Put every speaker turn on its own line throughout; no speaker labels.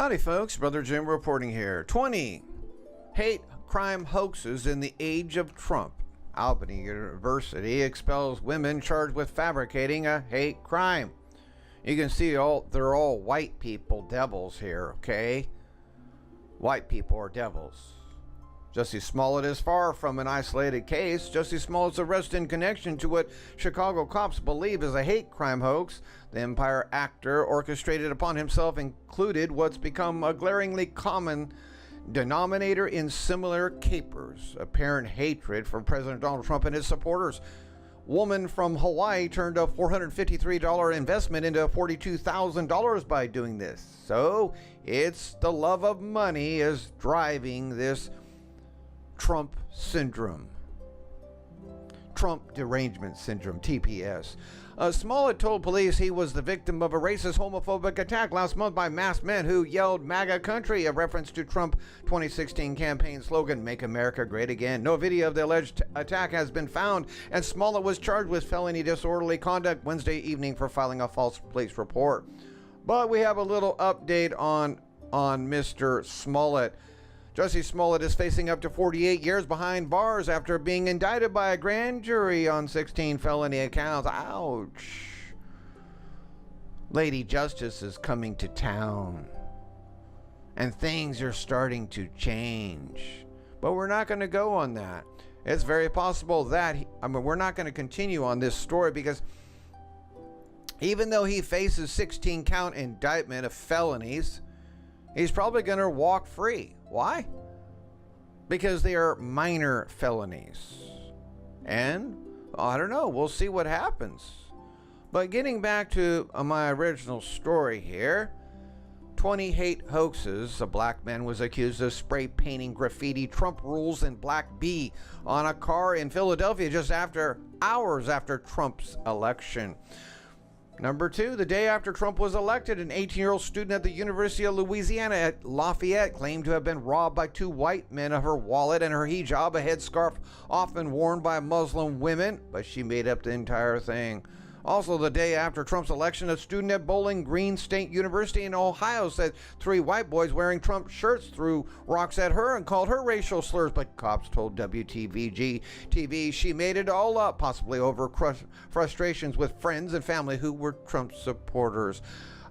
Howdy folks, Brother Jim reporting here. 20 hate crime hoaxes in the age of Trump. Albany University expels women charged with fabricating a hate crime. You can see they're all white people devils here, okay? White people are devils. Jussie Smollett is far from an isolated case. Jussie Smollett's arrest in connection to what Chicago cops believe is a hate crime hoax the Empire actor orchestrated upon himself included what's become a glaringly common denominator in similar capers: apparent hatred for President Donald Trump and his supporters. Woman from Hawaii turned a $453 investment into $42,000 by doing this. So it's the love of money is driving this Trump syndrome. Trump derangement syndrome, TPS. Smollett told police he was the victim of a racist, homophobic attack last month by masked men who yelled MAGA country, a reference to Trump 2016 campaign slogan, Make America Great Again. No video of the alleged attack has been found, and Smollett was charged with felony disorderly conduct Wednesday evening for filing a false police report. But we have a little update on Mr. Smollett. Jussie Smollett is facing up to 48 years behind bars after being indicted by a grand jury on 16 felony accounts. Ouch. Lady Justice is coming to town, and things are starting to change. But we're not going to go on that. It's very possible that, we're not going to continue on this story because even though he faces 16 count indictment of felonies, he's probably going to walk free. Why? Because they are minor felonies. And, I don't know, we'll see what happens. But getting back to my original story here, 20 hate hoaxes. A black man was accused of spray painting graffiti Trump rules in black B on a car in Philadelphia just hours after Trump's election. Number 2, the day after Trump was elected, an 18-year-old student at the University of Louisiana at Lafayette claimed to have been robbed by 2 white men of her wallet and her hijab, a headscarf often worn by Muslim women, but she made up the entire thing. Also, the day after Trump's election, a student at Bowling Green State University in Ohio said 3 white boys wearing Trump shirts threw rocks at her and called her racial slurs, but cops told WTVG-TV she made it all up, possibly over frustrations with friends and family who were Trump supporters.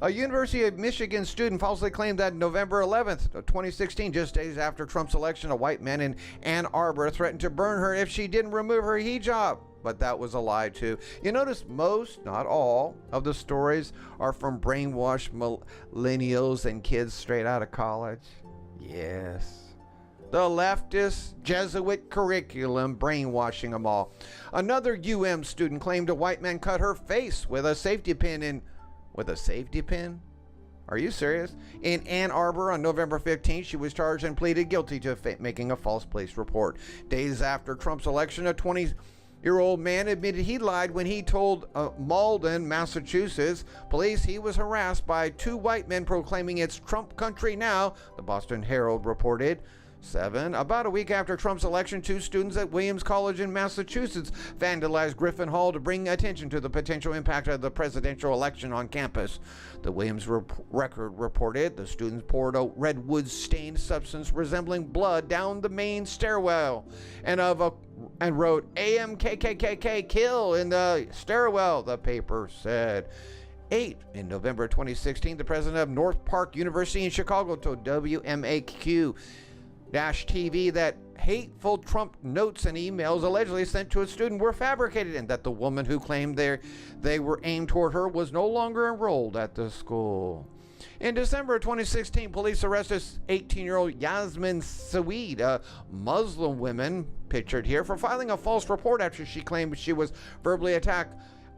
A University of Michigan student falsely claimed that November 11th, 2016, just days after Trump's election, a white man in Ann Arbor threatened to burn her if she didn't remove her hijab. But that was a lie too. You notice most, not all, of the stories are from brainwashed millennials and kids straight out of college. Yes. The leftist Jesuit curriculum brainwashing them all. Another UM student claimed a white man cut her face with a safety pin with a safety pin? Are you serious? In Ann Arbor on November 15th, she was charged and pleaded guilty to making a false police report. Days after Trump's election, a 20-year-old man admitted he lied when he told Malden, Massachusetts police he was harassed by 2 white men proclaiming it's Trump country now, the Boston Herald reported. 7. About a week after Trump's election, 2 students at Williams College in Massachusetts vandalized Griffin Hall to bring attention to the potential impact of the presidential election on campus. The Williams Record reported the students poured a redwood-stained substance resembling blood down the main stairwell and wrote AMKKKK kill in the stairwell, the paper said. 8. In November 2016, the president of North Park University in Chicago told WMAQ-TV that hateful Trump notes and emails allegedly sent to a student were fabricated and that the woman who claimed they were aimed toward her was no longer enrolled at the school. In December 2016, police arrested 18-year-old Yasmin Saweed, a Muslim woman pictured here, for filing a false report after she claimed she was verbally attacked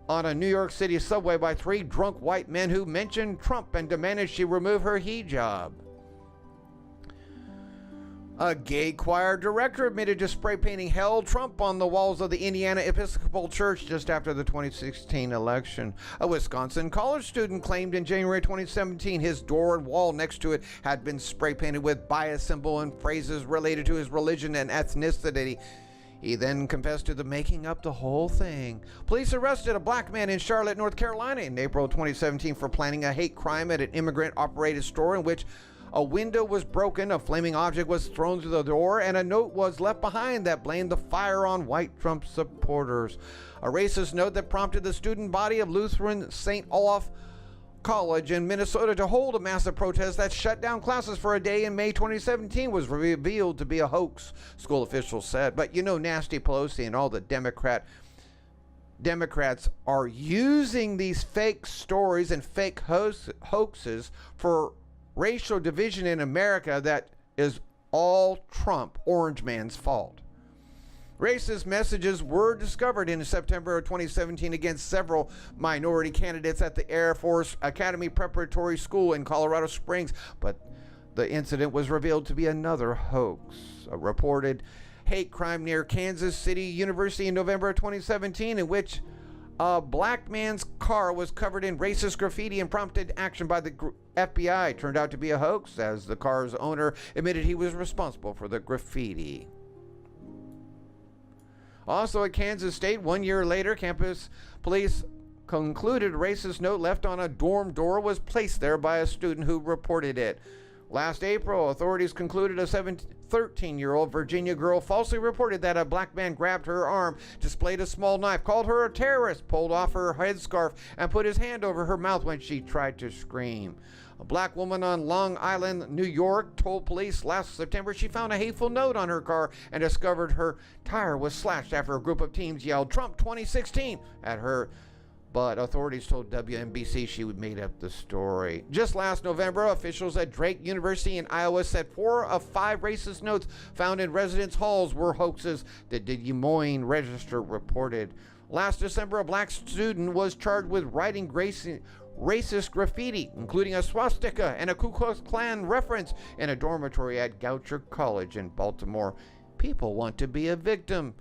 on a New York City subway by 3 drunk white men who mentioned Trump and demanded she remove her hijab. A gay choir director admitted to spray painting Hail Trump on the walls of the Indiana Episcopal Church just after the 2016 election. A Wisconsin college student claimed in January 2017 his door and wall next to it had been spray painted with bias symbol and phrases related to his religion and ethnicity. He then confessed to the making up the whole thing. Police arrested a black man in Charlotte, North Carolina in April 2017 for planning a hate crime at an immigrant-operated store in which A window was broken, a flaming object was thrown through the door, and a note was left behind that blamed the fire on white Trump supporters. A racist note that prompted the student body of Lutheran St. Olaf College in Minnesota to hold a massive protest that shut down classes for a day in May 2017 was revealed to be a hoax, school officials said. But you know, Nasty Pelosi and all the Democrats are using these fake stories and fake hoaxes for racial division in America that is all Trump, Orange Man's fault. Racist messages were discovered in September of 2017 against several minority candidates at the Air Force Academy Preparatory School in Colorado Springs, but the incident was revealed to be another hoax. A reported hate crime near Kansas City University in November of 2017 in which a black man's car was covered in racist graffiti and prompted action by the FBI turned out to be a hoax, as the car's owner admitted he was responsible for the graffiti. Also at Kansas State, 1 year later, campus police concluded a racist note left on a dorm door was placed there by a student who reported it. Last April, authorities concluded a 13-year-old Virginia girl falsely reported that a black man grabbed her arm, displayed a small knife, called her a terrorist, pulled off her headscarf, and put his hand over her mouth when she tried to scream. A black woman on Long Island, New York, told police last September she found a hateful note on her car and discovered her tire was slashed after a group of teens yelled "Trump 2016" at her. But authorities told WNBC she made up the story. Just last November, officials at Drake University in Iowa said 4 of 5 racist notes found in residence halls were hoaxes, the Des Moines Register reported. Last December, a black student was charged with writing racist graffiti, including a swastika and a Ku Klux Klan reference, in a dormitory at Goucher College in Baltimore. People want to be a victim.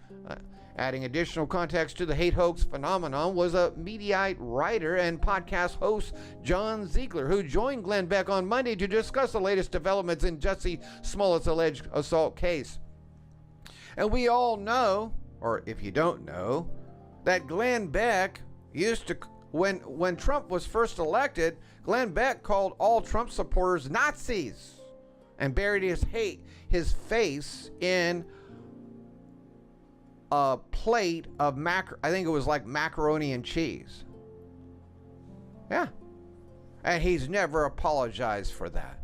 Adding additional context to the hate hoax phenomenon was a Mediaite writer and podcast host John Ziegler, who joined Glenn Beck on Monday to discuss the latest developments in Jussie Smollett's alleged assault case. And we all know, or if you don't know, that Glenn Beck used to, when Trump was first elected, Glenn Beck called all Trump supporters Nazis and buried his face in a plate of I think it was like macaroni and cheese. Yeah. And he's never apologized for that.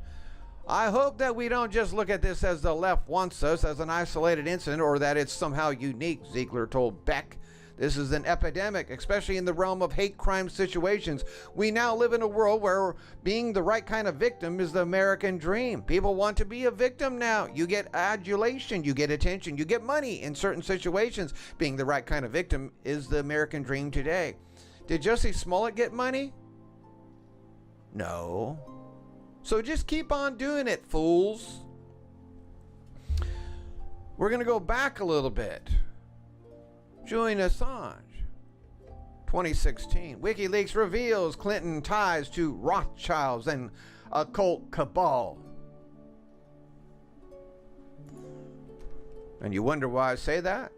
I hope that we don't just look at this as the left wants us, as an isolated incident, or that it's somehow unique, Ziegler told Beck. This is an epidemic, especially in the realm of hate crime situations. We now live in a world where being the right kind of victim is the American dream. People want to be a victim now. You get adulation, you get attention, you get money in certain situations. Being the right kind of victim is the American dream today. Did Jussie Smollett get money? No. So just keep on doing it, fools. We're going to go back a little bit. Julian Assange, 2016. WikiLeaks reveals Clinton ties to Rothschilds and occult cabal. And you wonder why I say that?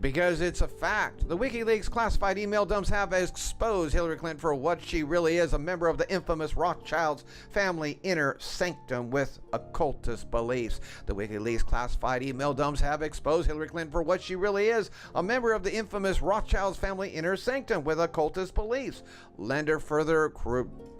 Because it's a fact. The WikiLeaks classified email dumps have exposed Hillary Clinton for what she really is, a member of the infamous Rothschilds family inner sanctum with occultist beliefs. The WikiLeaks classified email dumps have exposed Hillary Clinton for what she really is, a member of the infamous Rothschilds family inner sanctum with occultist beliefs. Lender further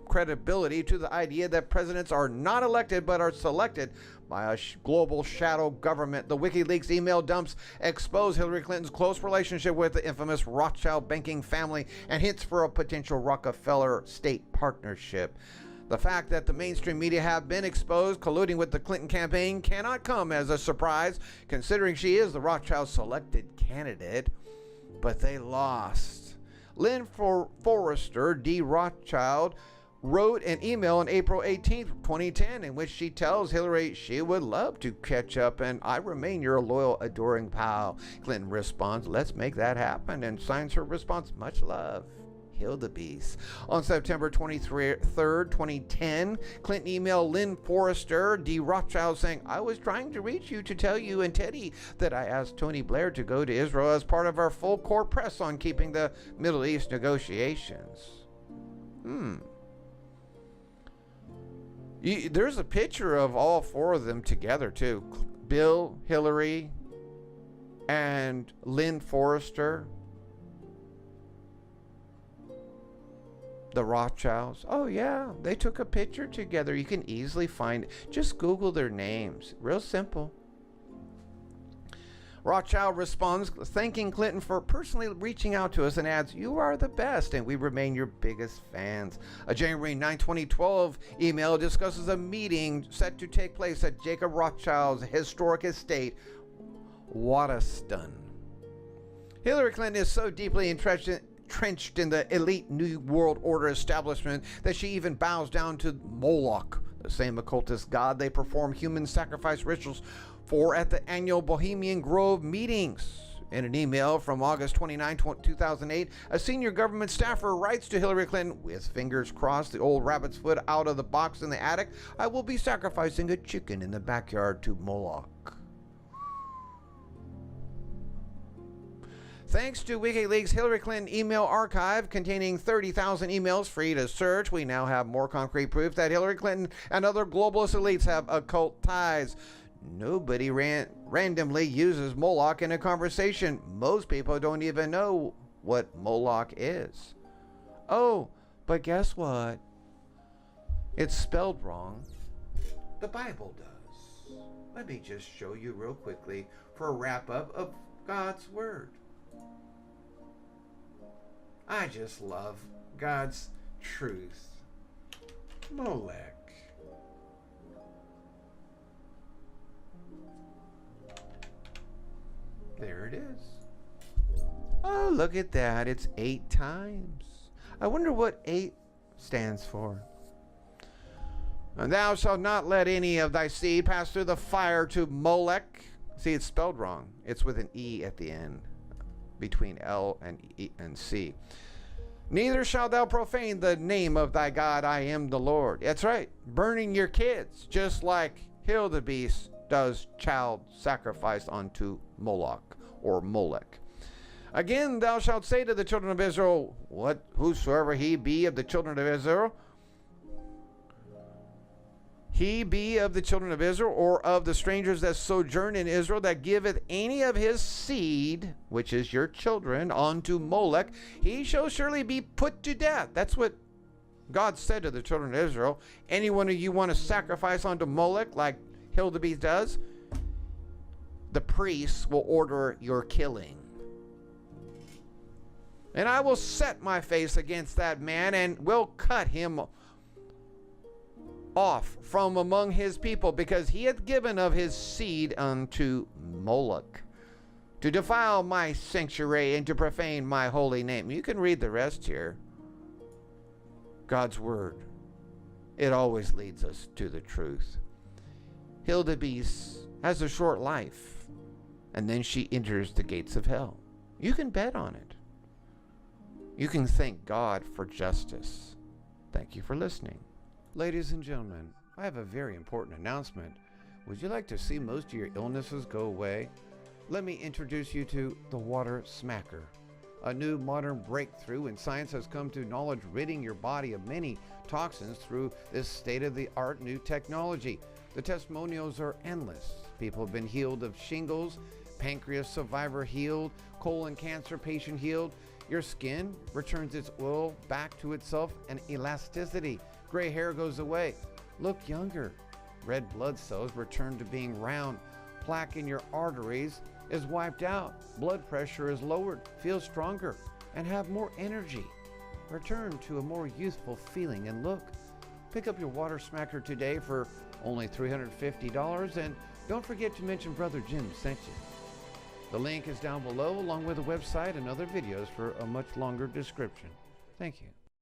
credibility to the idea that presidents are not elected but are selected by a global shadow government. The WikiLeaks email dumps expose Hillary Clinton's close relationship with the infamous Rothschild banking family and hints for a potential Rockefeller state partnership. The fact that the mainstream media have been exposed colluding with the Clinton campaign cannot come as a surprise, considering she is the Rothschild selected candidate, but they lost. Lynn Forrester D. Rothschild wrote an email on April 18, 2010, in which she tells Hillary she would love to catch up and I remain your loyal, adoring pal. Clinton responds, let's make that happen, and signs her response, much love, Hildebeest. On September 23rd, 2010, Clinton emailed Lynn Forrester D. Rothschild saying, I was trying to reach you to tell you and Teddy that I asked Tony Blair to go to Israel as part of our full court press on keeping the Middle East negotiations. There's a picture of all four of them together, too. Bill, Hillary, and Lynn Forrester. The Rothschilds. Oh, yeah. They took a picture together. You can easily find it. Just Google their names. Real simple. Rothschild responds, thanking Clinton for personally reaching out to us, and adds, "You are the best, and we remain your biggest fans." A January 9, 2012 email discusses a meeting set to take place at Jacob Rothschild's historic estate, Waddesdon. Hillary Clinton is so deeply entrenched in the elite New World Order establishment that she even bows down to Moloch, the same occultist god they perform human sacrifice rituals for at the annual Bohemian Grove meetings. In an email from August 29, 2008, a senior government staffer writes to Hillary Clinton, with fingers crossed, the old rabbit's foot out of the box in the attic, "I will be sacrificing a chicken in the backyard to Moloch." Thanks to WikiLeaks' Hillary Clinton email archive containing 30,000 emails free to search, we now have more concrete proof that Hillary Clinton and other globalist elites have occult ties. Nobody randomly uses Moloch in a conversation. Most people don't even know what Moloch is. Oh, but guess what? It's spelled wrong. The Bible does. Let me just show you real quickly for a wrap-up of God's Word. I just love God's truth. Molech. There it is. Oh, look at that. It's 8 times. I wonder what 8 stands for. And thou shalt not let any of thy seed pass through the fire to Molech. See, it's spelled wrong. It's with an E at the end, between L and E and C. Neither shalt thou profane the name of thy God. I am the Lord. That's right. Burning your kids, just like Hildebeest does child sacrifice unto Moloch or Molech. Again, thou shalt say to the children of Israel, whosoever he be of the children of Israel, he be of the children of Israel, or of the strangers that sojourn in Israel, that giveth any of his seed, which is your children, unto Molech, he shall surely be put to death. That's what God said to the children of Israel. Anyone who you want to sacrifice unto Molech, like Hildebeest does, the priests will order your killing. And I will set my face against that man, and will cut him off from among his people, because he hath given of his seed unto Moloch, to defile my sanctuary and to profane my holy name. You can read the rest here. God's Word. It always leads us to the truth. Hildebeest has a short life, and then she enters the gates of hell. You can bet on it. You can thank God for justice. Thank you for listening. Ladies and gentlemen, I have a very important announcement. Would you like to see most of your illnesses go away? Let me introduce you to the Water Smacker. A new modern breakthrough in science has come to knowledge, ridding your body of many toxins through this state-of-the-art new technology. The testimonials are endless. People have been healed of shingles, pancreas survivor healed, colon cancer patient healed. Your skin returns its oil back to itself and elasticity. Gray hair goes away. Look younger. Red blood cells return to being round. Plaque in your arteries is wiped out. Blood pressure is lowered. Feel stronger and have more energy. Return to a more youthful feeling and look. Pick up your Water Smacker today for only $350, and don't forget to mention Brother Jim sent you. The link is down below, along with the website and other videos for a much longer description. Thank you.